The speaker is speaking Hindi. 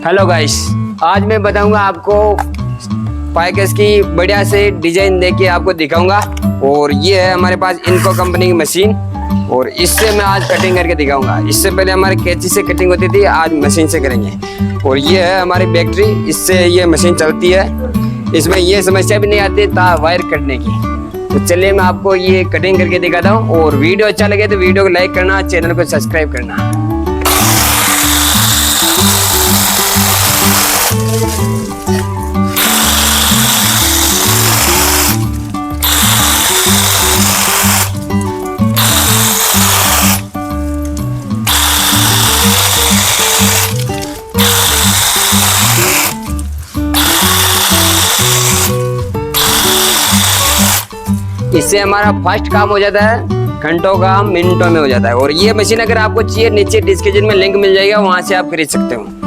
हेलो गाइस, आज मैं बताऊंगा आपको पाइकेस की बढ़िया से डिजाइन देके आपको दिखाऊंगा। और ये है हमारे पास इनको कंपनी की मशीन और इससे मैं आज कटिंग करके दिखाऊंगा। इससे पहले हमारे कैंची से कटिंग होती थी, आज मशीन से करेंगे। और ये है हमारी बैटरी, इससे ये मशीन चलती है। इसमें ये समस्या भी नहीं आती वायर कटने की। तो चलिए मैं आपको ये कटिंग करके दिखाता हूँ। और वीडियो अच्छा लगे तो वीडियो को लाइक करना, चैनल को सब्सक्राइब करना। इससे हमारा फास्ट काम हो जाता है, घंटों का मिनटों में हो जाता है। और ये मशीन अगर आपको चाहिए नीचे डिस्क्रिप्शन में लिंक मिल जाएगा, वहां से आप खरीद सकते हो।